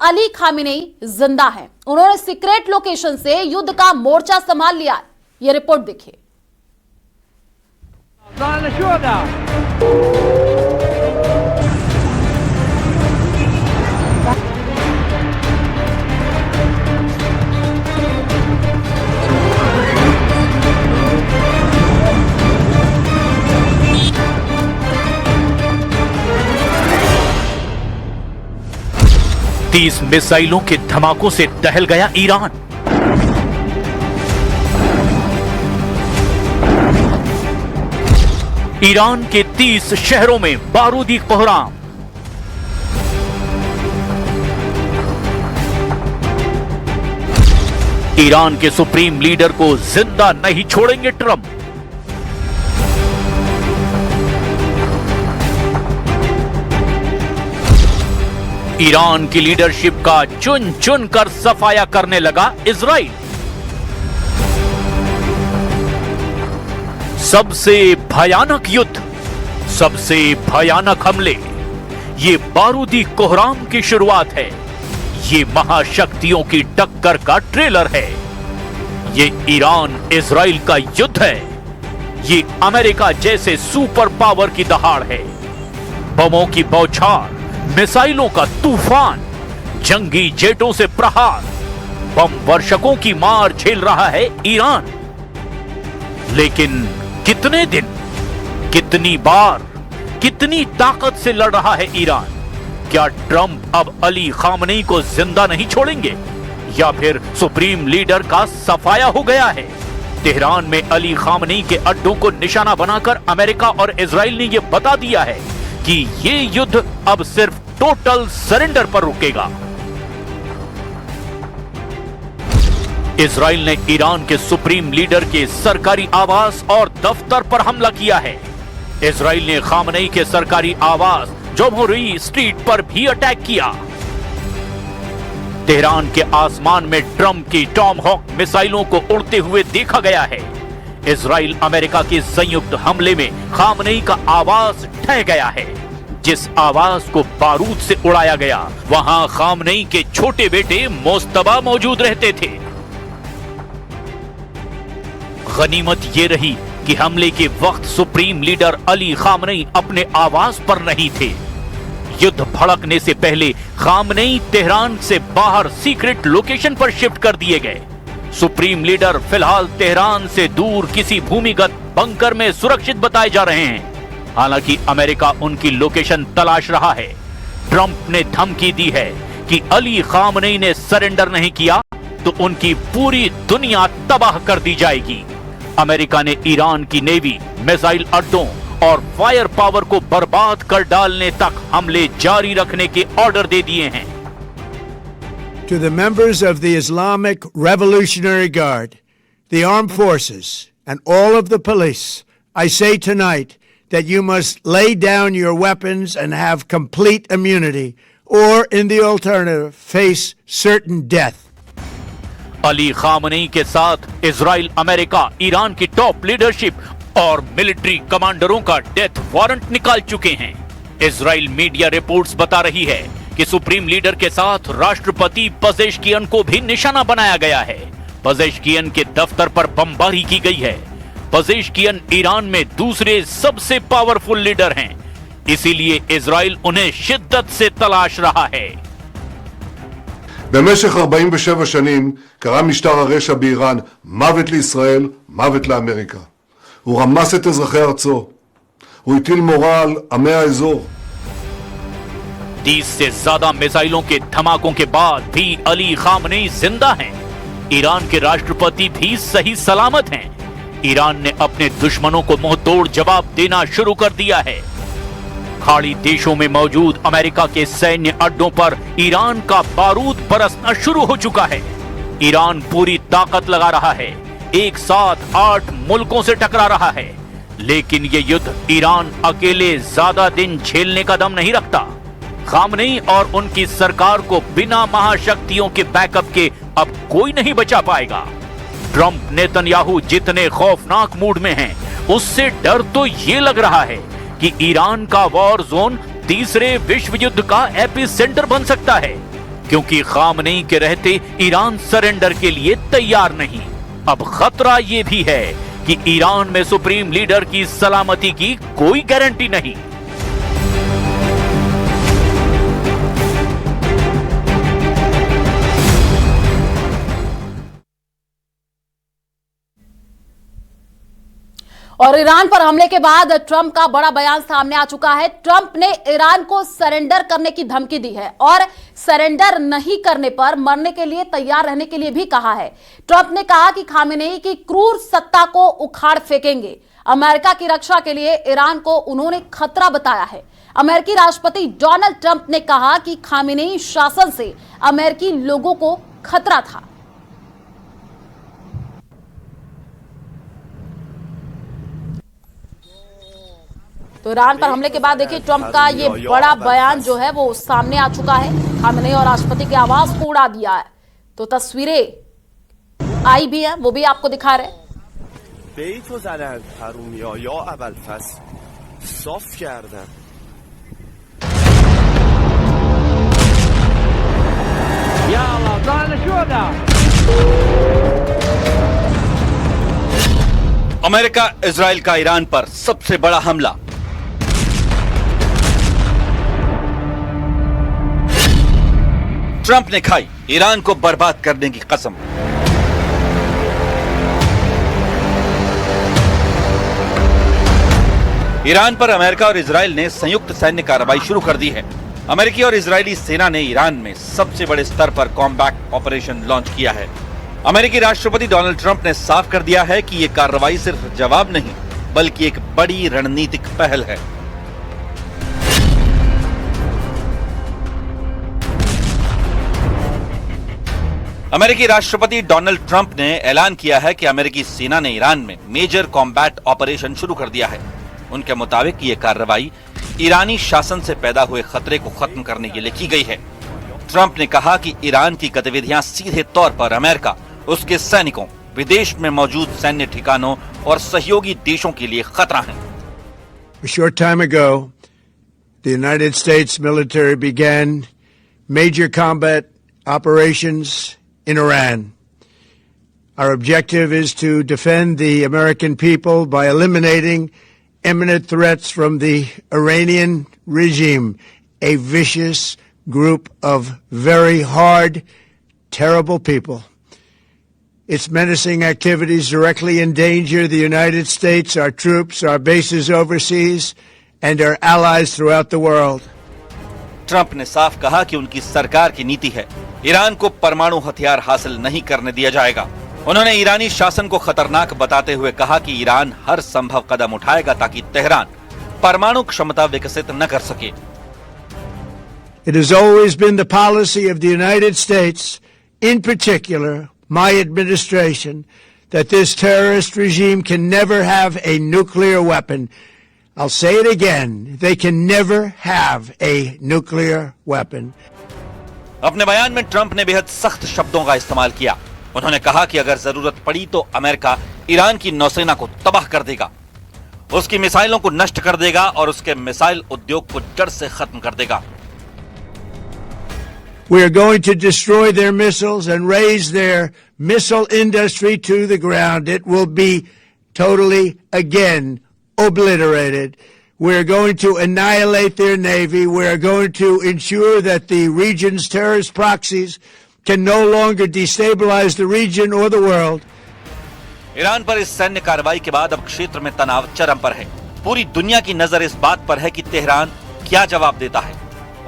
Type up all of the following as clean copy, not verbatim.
Ali Khamenei जिंदा हैं। उन्होंने सीक्रेट लोकेशन से युद्ध का मोर्चा संभाल लिया है। ये रिपोर्ट देखिए। तीस मिसाइलों के धमाकों से दहल गया ईरान। ईरान के 30 शहरों में बारूदी कोहराम। ईरान के सुप्रीम लीडर को जिंदा नहीं छोड़ेंगे ट्रंप। ईरान की लीडरशिप का चुन चुन कर सफाया करने लगा इजराइल। सबसे भयानक युद्ध, सबसे भयानक हमले, ये बारूदी कोहराम की शुरुआत है। ये महाशक्तियों की टक्कर का ट्रेलर है। ये ईरान इजराइल का युद्ध है। ये अमेरिका जैसे सुपर पावर की दहाड़ है। बमों की बौछार, मिसाइलों का तूफान, जंगी जेटों से प्रहार, बम वर्षकों की मार झेल रहा है ईरान। लेकिन कितने दिन, कितनी बार, कितनी ताकत से लड़ रहा है ईरान? क्या ट्रंप अब अली खामनेई को जिंदा नहीं छोड़ेंगे या फिर सुप्रीम लीडर का सफाया हो गया है? तेहरान में अली खामनेई के अड्डों को निशाना बनाकर अमेरिका और इजराइल ने यह बता दिया है कि ये युद्ध अब सिर्फ टोटल सरेंडर पर रुकेगा। इजराइल ने ईरान के सुप्रीम लीडर के सरकारी आवास और दफ्तर पर हमला किया है। इजराइल ने खामनेई के सरकारी आवास जमहूरी स्ट्रीट पर भी अटैक किया। तेहरान के आसमान में ट्रंप की टॉमहॉक मिसाइलों को उड़ते हुए देखा गया है। इजराइल अमेरिका के संयुक्त हमले में खामनेई का आवास ढह गया है। जिस आवास को बारूद से उड़ाया गया, वहां खामनेई के छोटे बेटे मोस्तबा मौजूद रहते थे। गनीमत ये रही कि हमले के वक्त सुप्रीम लीडर अली खामनेई अपने आवास पर नहीं थे। युद्ध भड़कने से पहले खामनेई तेहरान से बाहर सीक्रेट लोकेशन पर शिफ्ट कर दिए गए। सुप्रीम लीडर फिलहाल तेहरान से दूर किसी भूमिगत बंकर में सुरक्षित बताए जा रहे हैं। हालांकि अमेरिका उनकी लोकेशन तलाश रहा है। ट्रंप ने धमकी दी है कि अली खामनेई ने सरेंडर नहीं किया तो उनकी पूरी दुनिया तबाह कर दी जाएगी। अमेरिका ने ईरान की नेवी, मिसाइल अड्डों और फायर पावर को बर्बाद कर डालने तक हमले जारी रखने के ऑर्डर दे दिए हैं। To the members of the Islamic Revolutionary Guard, the armed forces, and all of the police, I say tonight that you must lay down your weapons and have complete immunity, or in the alternative, face certain death. Ali Khamenei के साथ Israel, America, Iran की top leadership और military कमांडरों का death warrant निकाल चुके हैं। Israel media reports बता रही है कि सुप्रीम लीडर के साथ राष्ट्रपति पेजेश्कियन को भी निशाना बनाया गया है। पेजेश्कियन के दफ्तर पर बमबारी की गई है। पेजेश्कियन ईरान में दूसरे सबसे पावरफुल लीडर हैं, इसीलिए इजराइल उन्हें शिद्दत से तलाश रहा है। במשך 47 שנים קרא משטר הרשע באיראן מוות לישראל, מוות לאמריקה. הוא רמס את אזרחי ארצו. הוא הטיל מורא על עמי האזור. 30 से ज्यादा मिसाइलों के धमाकों के बाद भी अली खामनेई जिंदा हैं। ईरान के राष्ट्रपति भी सही सलामत हैं। ईरान ने अपने दुश्मनों को मुंहतोड़ जवाब देना शुरू कर दिया है। खाड़ी देशों में मौजूद अमेरिका के सैन्य अड्डों पर ईरान का बारूद बरसना शुरू हो चुका है। ईरान पूरी ताकत लगा रहा है, एक साथ 8 मुल्कों से टकरा रहा है। लेकिन ये युद्ध ईरान अकेले ज्यादा दिन झेलने का दम नहीं रखता। खामनेई और उनकी सरकार को बिना महाशक्तियों के बैकअप के अब कोई नहीं बचा पाएगा। ट्रंप, नेतन्याहू जितने खौफनाक मूड में हैं, उससे डर तो ये लग रहा है कि ईरान का वॉर जोन तीसरे विश्व युद्ध का एपिसेंटर बन सकता है, क्योंकि खामनेई के रहते ईरान सरेंडर के लिए तैयार नहीं। अब खतरा यह भी है कि ईरान में सुप्रीम लीडर की सलामती की कोई गारंटी नहीं। और ईरान पर हमले के बाद ट्रंप का बड़ा बयान सामने आ चुका है। ट्रंप ने ईरान को सरेंडर करने की धमकी दी है और सरेंडर नहीं करने पर मरने के लिए तैयार रहने के लिए भी कहा है। ट्रंप ने कहा कि खामेनेई की क्रूर सत्ता को उखाड़ फेंकेंगे। अमेरिका की रक्षा के लिए ईरान को उन्होंने खतरा बताया है। अमेरिकी राष्ट्रपति डोनाल्ड ट्रंप ने कहा कि खामेनेई शासन से अमेरिकी लोगों को खतरा था। तो ईरान पर हमले के बाद देखिए ट्रंप का ये बड़ा बयान जो है वो सामने आ चुका है। खामेनेई और राष्ट्रपति के आवाज को उड़ा दिया है। तो तस्वीरें आई भी हैं, वो भी आपको दिखा रहे हैं। अमेरिका इजराइल का ईरान पर सबसे बड़ा हमला। ट्रंप ने खाई ईरान को बर्बाद करने की कसम। ईरान पर अमेरिका और इजराइल ने संयुक्त सैन्य कार्रवाई शुरू कर दी है। अमेरिकी और इजरायली सेना ने ईरान में सबसे बड़े स्तर पर कॉम्बैट ऑपरेशन लॉन्च किया है। अमेरिकी राष्ट्रपति डोनाल्ड ट्रंप ने साफ कर दिया है कि यह कार्रवाई सिर्फ जवाब नहीं बल्कि एक बड़ी रणनीतिक पहल है। अमेरिकी राष्ट्रपति डोनाल्ड ट्रंप ने ऐलान किया है कि अमेरिकी सेना ने ईरान में मेजर कॉम्बैट ऑपरेशन शुरू कर दिया है। उनके मुताबिक ये कार्रवाई ईरानी शासन से पैदा हुए खतरे को खत्म करने के लिए की गई है। ट्रंप ने कहा कि ईरान की गतिविधियां सीधे तौर पर अमेरिका, उसके सैनिकों, विदेश में मौजूद सैन्य ठिकानों और सहयोगी देशों के लिए खतरा है। A short time ago, the United States military began major combat operations in Iran. Our objective is to defend the American people by eliminating imminent threats from the Iranian regime, a vicious group of very hard, terrible people. Its menacing activities directly endanger the United States, our troops, our bases overseas, and our allies throughout the world. Trump ने साफ कहा कि उनकी सरकार की नीति है, Iran को परमाणु हथियार हासिल नहीं करने दिया जाएगा। उन्होंने ईरानी शासन को खतरनाक बताते हुए कहा कि ईरान हर संभव कदम उठाएगा ताकि तेहरान परमाणु क्षमता विकसित न कर सके। It has always been the policy of the United States, in particular, my administration, that this terrorist regime can never have a nuclear weapon. I'll say it again, they can never have a nuclear weapon. अपने बयान में Trump ने बेहद सख्त शब्दों का इस्तेमाल किया। उन्होंने कहा कि अगर जरूरत पड़ी तो अमेरिका ईरान की नौसेना को तबाह कर देगा, उसकी मिसाइलों को नष्ट कर देगा और उसके मिसाइल उद्योग को जड़ से खत्म कर देगा। We are going to destroy their missiles and raise their missile industry to the ground. It will be totally, again, obliterated. We are going to annihilate their navy. We are going to ensure that the region's terrorist proxies can no longer destabilize the region or the world. Iran पर इस सैन्य कार्रवाई के बाद अब क्षेत्र में तनाव चरम पर है। पूरी दुनिया की नजर इस बात पर है कि तेहरान क्या जवाब देता है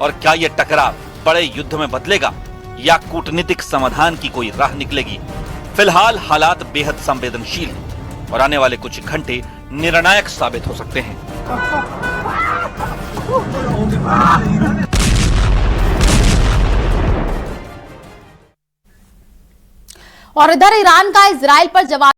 और क्या यह टकराव बड़े युद्ध में बदलेगा या कूटनीतिक समाधान की कोई राह निकलेगी। फिलहाल हालात बेहद संवेदनशील हैं और आने वाले कुछ घंटे निर्णायक साबित हो सकते हैं। और इधर ईरान का इजराइल पर जवाब